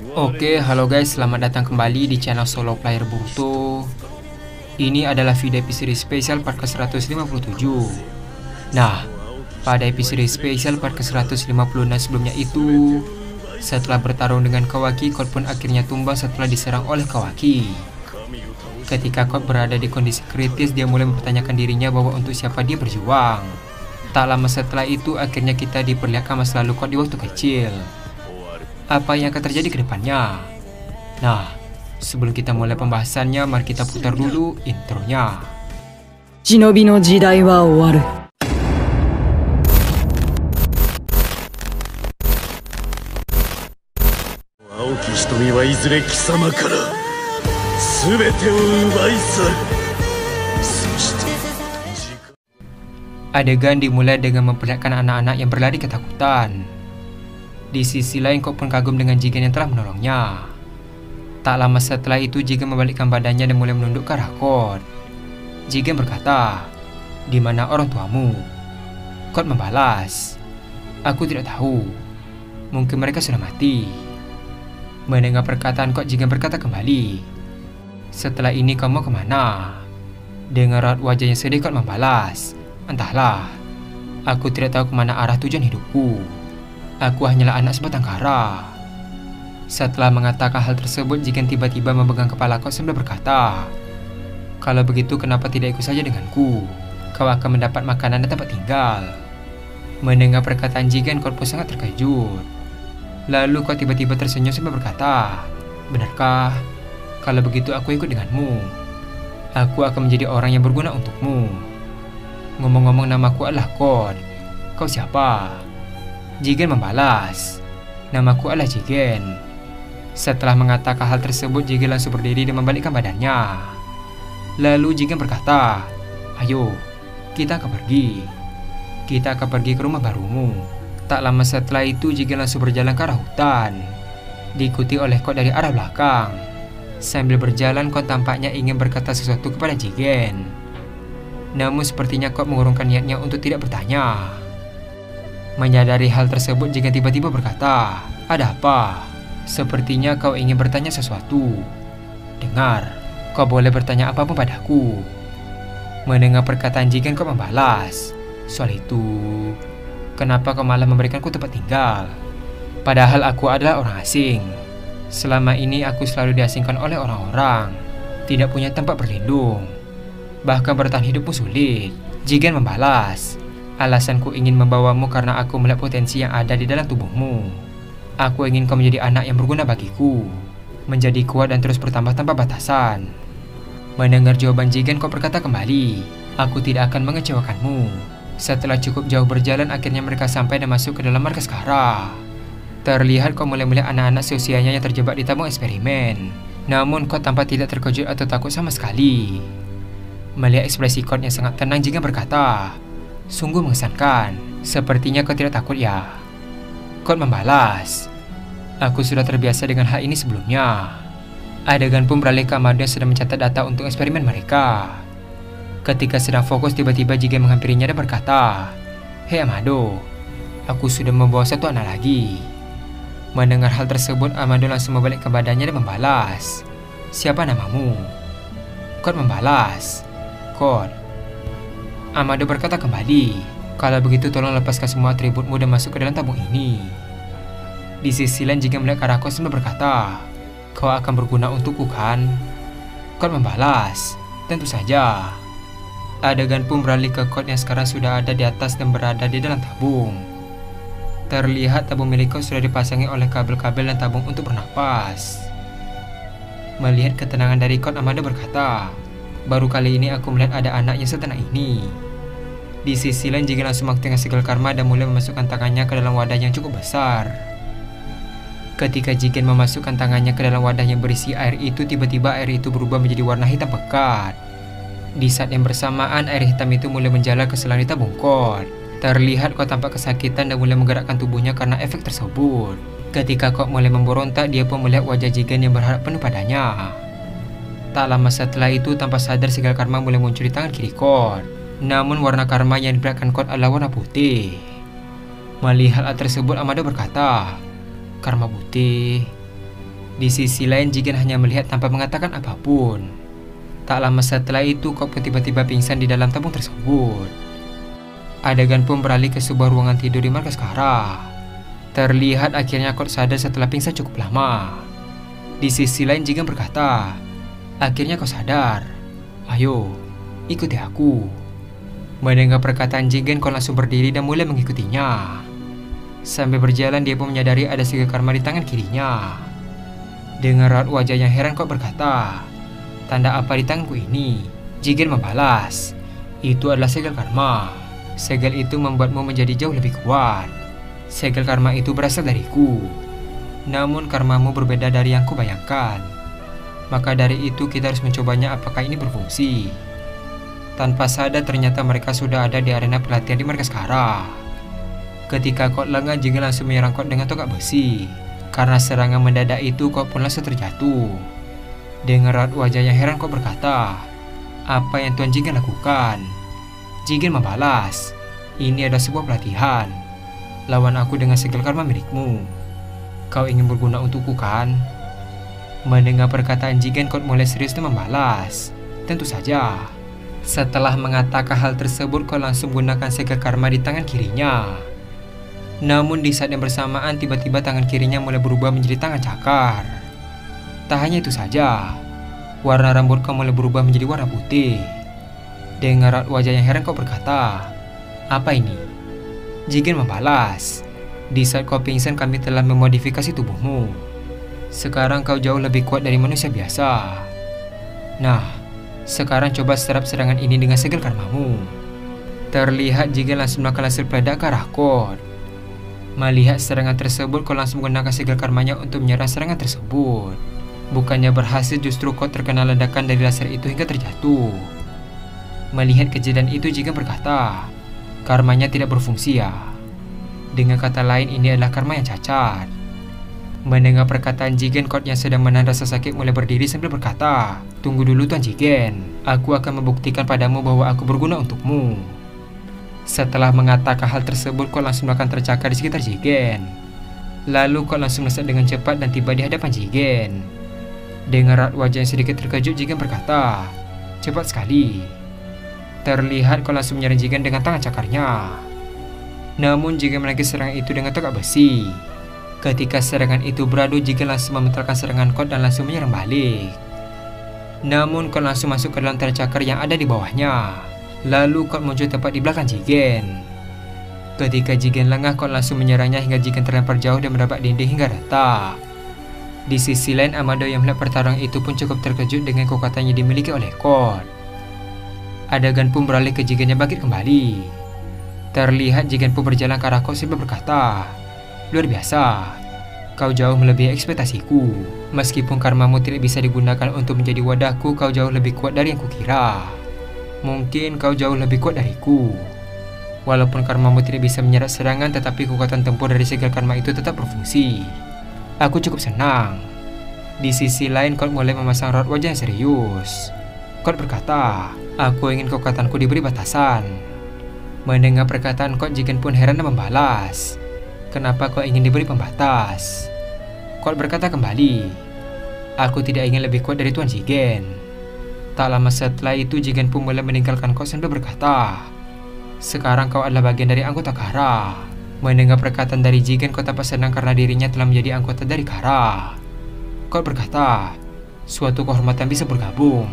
Oke, halo guys, selamat datang kembali di channel Solo Player Boruto. Ini adalah video episode spesial part ke-157. Nah, pada episode spesial part ke-156 sebelumnya itu, setelah bertarung dengan Kawaki, Code pun akhirnya tumbang setelah diserang oleh Kawaki. Ketika Code berada di kondisi kritis, dia mulai mempertanyakan dirinya bahwa untuk siapa dia berjuang. Tak lama setelah itu, akhirnya kita diperlihatkan masa lalu Code di waktu kecil. Apa yang akan terjadi ke depannya? Nah, sebelum kita mulai pembahasannya, mari kita putar dulu intronya. Shinobi no jidai wa owaru. Aoki Hitomi wa izure kisama kara subete o ubai saru. Adegan dimulai dengan memperlihatkan anak-anak yang berlari ketakutan. Di sisi lain, Code pun kagum dengan Jigen yang telah menolongnya. Tak lama setelah itu, Jigen membalikkan badannya dan mulai menunduk ke arah Code. Jigen berkata, "Di mana orang tuamu?" Code membalas, "Aku tidak tahu. Mungkin mereka sudah mati." Mendengar perkataan Code, Jigen berkata kembali, "Setelah ini kamu kemana?" Dengan raut wajah yang sedih, Code membalas, "Entahlah. Aku tidak tahu kemana arah tujuan hidupku. Aku hanyalah anak sebatang kara." Setelah mengatakan hal tersebut, Jigen tiba-tiba memegang kepala Code sambil berkata, "Kalau begitu, kenapa tidak ikut saja denganku? Kau akan mendapat makanan dan tempat tinggal." Mendengar perkataan Jigen, Code pun sangat terkejut. Lalu Code tiba-tiba tersenyum sambil berkata, "Benarkah? Kalau begitu aku ikut denganmu. Aku akan menjadi orang yang berguna untukmu. Ngomong-ngomong, namaku adalah Code. Kau siapa?" Jigen membalas, "Namaku adalah Jigen." Setelah mengatakan hal tersebut, Jigen langsung berdiri dan membalikkan badannya. Lalu Jigen berkata, "Ayo, kita akan pergi. Kita akan pergi ke rumah barumu." Tak lama setelah itu, Jigen langsung berjalan ke arah hutan, diikuti oleh Code dari arah belakang. Sambil berjalan, Code tampaknya ingin berkata sesuatu kepada Jigen. Namun sepertinya Code mengurungkan niatnya untuk tidak bertanya. Menyadari hal tersebut, Jigen tiba-tiba berkata, "Ada apa? Sepertinya kau ingin bertanya sesuatu. Dengar, kau boleh bertanya apapun padaku." Mendengar perkataan Jigen, Code membalas, "Soal itu, kenapa kau malah memberikanku tempat tinggal? Padahal aku adalah orang asing. Selama ini aku selalu diasingkan oleh orang-orang, tidak punya tempat berlindung. Bahkan bertahan hidupmu sulit." Jigen membalas, "Alasanku ingin membawamu karena aku melihat potensi yang ada di dalam tubuhmu. Aku ingin kau menjadi anak yang berguna bagiku, menjadi kuat dan terus bertambah tanpa batasan." Mendengar jawaban Jigen, Code berkata kembali, "Aku tidak akan mengecewakanmu." Setelah cukup jauh berjalan, akhirnya mereka sampai dan masuk ke dalam markas Kara. Terlihat Code mulai melihat anak-anak seusianya yang terjebak di tabung eksperimen. Namun Code tampak tidak terkejut atau takut sama sekali. Melihat ekspresi Code yang sangat tenang, Jigen berkata, "Sungguh mengesankan. Sepertinya kau tidak takut ya?" Code membalas, "Aku sudah terbiasa dengan hal ini sebelumnya." Adegan pun beralih ke Amado yang sedang mencatat data untuk eksperimen mereka. Ketika sedang fokus, tiba-tiba Jigen menghampirinya dan berkata, "Hei Amado, aku sudah membawa satu anak lagi." Mendengar hal tersebut, Amado langsung membalik ke badannya dan membalas, "Siapa namamu?" Code membalas, "Code." Amado berkata kembali, "Kalau begitu tolong lepaskan semua atributmu dan masuk ke dalam tabung ini." Di sisi lain, Jigen melihat ke arah Code sambil berkata, "Kau akan berguna untukku kan?" Code membalas, "Tentu saja." Adegan pun beralih ke Code yang sekarang sudah ada di atas dan berada di dalam tabung. Terlihat tabung milik Code sudah dipasangi oleh kabel-kabel dan tabung untuk bernapas. Melihat ketenangan dari Code, Amado berkata, "Baru kali ini aku melihat ada anak yang setenang ini." Di sisi lain, Jigen langsung mengaktifkan segel karma dan mulai memasukkan tangannya ke dalam wadah yang cukup besar. Ketika Jigen memasukkan tangannya ke dalam wadah yang berisi air itu, tiba-tiba air itu berubah menjadi warna hitam pekat. Di saat yang bersamaan, air hitam itu mulai menjalar ke selang di tabung Code. Terlihat Code tampak kesakitan dan mulai menggerakkan tubuhnya karena efek tersebut. Ketika Code mulai memberontak, dia pun melihat wajah Jigen yang berharap penuh padanya. Tak lama setelah itu, tanpa sadar segel karma mulai muncul di tangan kiri Code. Namun warna karma yang diperlihatkan Code adalah warna putih. Melihat hal tersebut, Amado berkata, "Karma putih. Di sisi lain, Jigen hanya melihat tanpa mengatakan apapun. Tak lama setelah itu, Kok pun tiba-tiba pingsan di dalam tabung tersebut. Adegan pun beralih ke sebuah ruangan tidur di markas Kara. Terlihat akhirnya Kok sadar setelah pingsan cukup lama. Di sisi lain, Jigen berkata, "Akhirnya kau sadar. Ayo, ikuti aku." Mendengar perkataan Jigen, Kok langsung berdiri dan mulai mengikutinya. Sambil berjalan, dia pun menyadari ada segel karma di tangan kirinya. Dengan raut wajah yang heran, Kok berkata, "Tanda apa di tanganku ini?" Jigen membalas, "Itu adalah segel karma. Segel itu membuatmu menjadi jauh lebih kuat. Segel karma itu berasal dariku. Namun karmamu berbeda dari yang kubayangkan. Maka dari itu kita harus mencobanya apakah ini berfungsi." Tanpa sadar ternyata mereka sudah ada di arena pelatihan di markas Kara. Ketika Kok lengah, Jigen langsung menyerang Kok dengan tongkat besi. Karena serangan mendadak itu, Kok pun langsung terjatuh. Dengan raut wajah yang heran, Kok berkata, "Apa yang Tuan Jigen lakukan?" Jigen membalas, "Ini adalah sebuah pelatihan. Lawan aku dengan segel karma milikmu. Kau ingin berguna untukku, kan?" Mendengar perkataan Jigen, Kok mulai serius dan membalas, "Tentu saja." Setelah mengatakan hal tersebut, Kok langsung menggunakan segel karma di tangan kirinya. Namun di saat yang bersamaan, tiba-tiba tangan kirinya mulai berubah menjadi tangan cakar. Tak hanya itu saja, warna rambut Kok mulai berubah menjadi warna putih. Dengan raut wajah yang heran, Kok berkata, "Apa ini?" Jigen membalas, "Di saat kau pingsan, kami telah memodifikasi tubuhmu. Sekarang kau jauh lebih kuat dari manusia biasa. Nah, sekarang coba serap serangan ini dengan segel karmamu." Terlihat Jigen langsung melakukan laser peledak ke arah Kok. Melihat serangan tersebut, Kok langsung menggunakan segel karmanya untuk menyerang serangan tersebut. Bukannya berhasil, justru Kok terkena ledakan dari laser itu hingga terjatuh. Melihat kejadian itu, Jigen berkata, "Karmanya tidak berfungsi ya." Dengan kata lain, ini adalah karma yang cacat. Mendengar perkataan Jigen, Kok yang sedang menahan rasa sakit mulai berdiri sambil berkata, "Tunggu dulu Tuan Jigen, aku akan membuktikan padamu bahwa aku berguna untukmu." Setelah mengatakan hal tersebut, Kok langsung melakukan tercakar di sekitar Jigen. Lalu Kok langsung melesat dengan cepat dan tiba di hadapan Jigen. Dengan raut wajah yang sedikit terkejut, Jigen berkata, "Cepat sekali." Terlihat Kok langsung menyerang Jigen dengan tangan cakarnya. Namun Jigen menangkis serangan itu dengan tongkat besi. Ketika serangan itu beradu, Jigen langsung mementalkan serangan Kok dan langsung menyerang balik. Namun Kok langsung masuk ke dalam tercakar yang ada di bawahnya. Lalu Kok muncul tepat di belakang Jigen. Ketika Jigen lengah, Kok langsung menyerangnya hingga Jigen terlempar jauh dan mendapat dinding hingga retak. Di sisi lain, Amado yang melihat pertarungan itu pun cukup terkejut dengan kekuatan yang dimiliki oleh Kok. Adegan pun beralih ke Jigen yang bangkit kembali. Terlihat Jigen pun berjalan ke arah Kok sambil berkata, "Luar biasa, kau jauh melebihi ekspektasiku. Meskipun karmamu tidak bisa digunakan untuk menjadi wadahku, kau jauh lebih kuat dari yang kukira. Mungkin kau jauh lebih kuat dariku. Walaupun karmamu tidak bisa menyerap serangan, tetapi kekuatan tempur dari segel karma itu tetap berfungsi. Aku cukup senang." Di sisi lain, Kok mulai memasang raut wajah yang serius. Kok berkata, "Aku ingin kekuatanku diberi batasan." Mendengar perkataan Kok, Jigen pun heran dan membalas, "Kenapa kau ingin diberi pembatas?" Kok berkata kembali, "Aku tidak ingin lebih kuat dari Tuan Jigen." Tak lama setelah itu, Jigen pun mulai meninggalkan Kok sambil berkata, "Sekarang kau adalah bagian dari anggota Kara." Mendengar perkataan dari Jigen, Kok tampak senang karena dirinya telah menjadi anggota dari Kara. Kok berkata, "Suatu kehormatan bisa bergabung."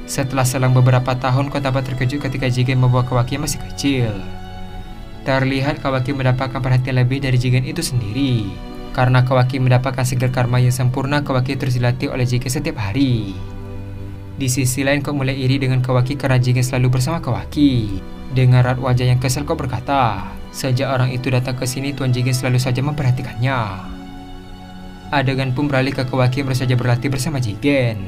Setelah selang beberapa tahun, Kok tampak terkejut ketika Jigen membawa Kawaki yang masih kecil. Terlihat Kawaki mendapatkan perhatian lebih dari Jigen itu sendiri. Karena Kawaki mendapatkan segel karma yang sempurna, Kawaki terus dilatih oleh Jigen setiap hari. Di sisi lain, Kok mulai iri dengan Kawaki karena Jigen selalu bersama Kawaki. Dengan raut wajah yang kesal, Kok berkata, "Sejak orang itu datang ke sini, Tuan Jigen selalu saja memperhatikannya." Adegan pun beralih ke Kawaki yang baru saja berlatih bersama Jigen.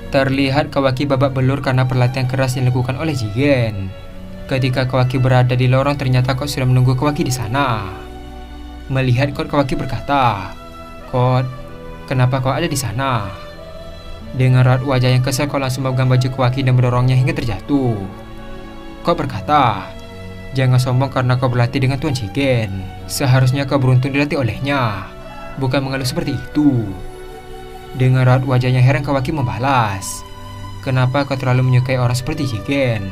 Terlihat Kawaki babak belur karena perlatihan keras yang dilakukan oleh Jigen. Ketika Kawaki berada di lorong, ternyata Kok sudah menunggu Kawaki di sana. Melihat Kok, Kawaki berkata, "Kok, kenapa kau ada di sana?" Dengan raut wajah yang kesal, Kok langsung memegang baju Kawaki dan mendorongnya hingga terjatuh. Kok berkata, "Jangan sombong karena kau berlatih dengan Tuan Jigen. Seharusnya kau beruntung dilatih olehnya, bukan mengeluh seperti itu." Dengan raut wajahnya heran, Kawaki membalas, "Kenapa kau terlalu menyukai orang seperti Jigen?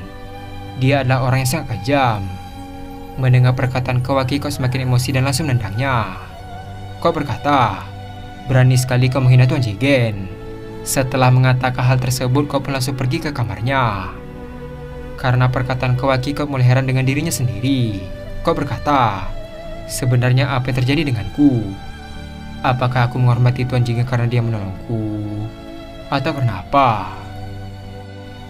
Dia adalah orang yang sangat kejam." Mendengar perkataan Kawaki, Kok semakin emosi dan langsung menendangnya. Kok berkata, "Berani sekali kau menghina Tuan Jigen." Setelah mengatakan hal tersebut, Kok pun langsung pergi ke kamarnya. Karena perkataan Kawaki, Kok mulai heran dengan dirinya sendiri. Kok berkata, "Sebenarnya apa yang terjadi denganku? Apakah aku menghormati Tuan Jigen karena dia menolongku? Atau karena apa?"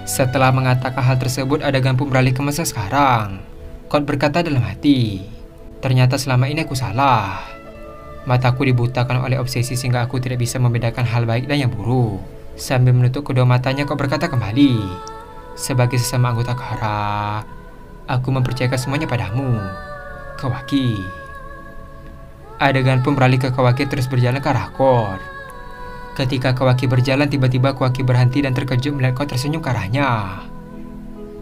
Setelah mengatakan hal tersebut, adegan pun beralih ke masa sekarang. Kot berkata dalam hati, "Ternyata selama ini aku salah. Mataku dibutakan oleh obsesi sehingga aku tidak bisa membedakan hal baik dan yang buruk." Sambil menutup kedua matanya, Kot berkata kembali, "Sebagai sesama anggota Kara, aku mempercayakan semuanya padamu, Kawaki." Adegan pun beralih ke Kawaki terus berjalan ke arah Kot. Ketika Kawaki berjalan, tiba-tiba Kawaki berhenti dan terkejut melihat Kot tersenyum ke arahnya.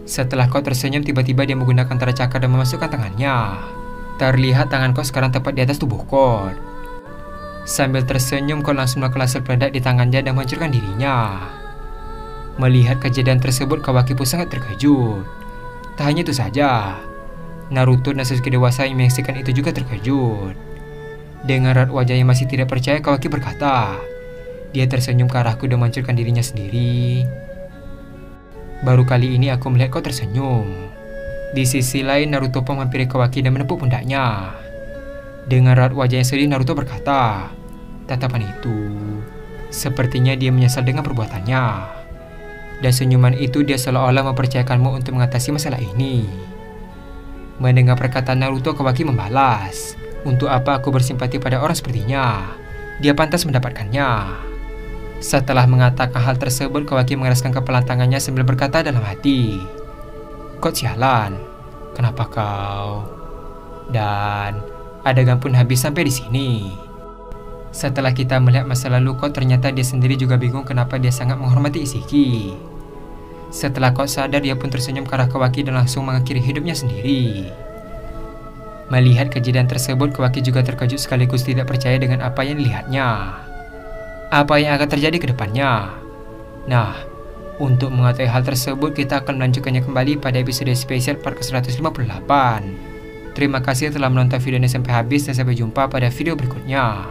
Setelah Kot tersenyum, tiba-tiba dia menggunakan tanda cakar dan memasukkan tangannya. Terlihat tangan Kot sekarang tepat di atas tubuh Kot. Sambil tersenyum, Kot langsung melakukan laser peledak di tangannya dan menghancurkan dirinya. Melihat kejadian tersebut, Kawaki pun sangat terkejut. Tak hanya itu saja, Naruto dan Sasuke dewasa yang menyaksikan itu juga terkejut. Dengan raut wajah yang masih tidak percaya, Kawaki berkata, "Dia tersenyum ke arahku dan menghancurkan dirinya sendiri. Baru kali ini aku melihat kau tersenyum." Di sisi lain, Naruto pun menghampiri Kawaki dan menepuk pundaknya. Dengan raut wajah yang sedih, Naruto berkata, "Tatapan itu, sepertinya dia menyesal dengan perbuatannya. Dan senyuman itu dia seolah-olah mempercayakanmu untuk mengatasi masalah ini." Mendengar perkataan Naruto, Kawaki membalas, "Untuk apa aku bersimpati pada orang sepertinya? Dia pantas mendapatkannya." Setelah mengatakan hal tersebut, Kawaki mengeraskan kepalan tangannya sambil berkata dalam hati, "Kot sialan, kenapa kau?" Dan adegan pun habis sampai di sini. Setelah kita melihat masa lalu Kot, ternyata dia sendiri juga bingung kenapa dia sangat menghormati Isshiki. Setelah Kot sadar, dia pun tersenyum ke arah Kawaki dan langsung mengakhiri hidupnya sendiri. Melihat kejadian tersebut, Kawaki juga terkejut sekaligus tidak percaya dengan apa yang dilihatnya. Apa yang akan terjadi ke depannya? Nah, untuk mengetahui hal tersebut, kita akan melanjutkannya kembali pada episode spesial part ke-158. Terima kasih telah menonton video ini sampai habis dan sampai jumpa pada video berikutnya.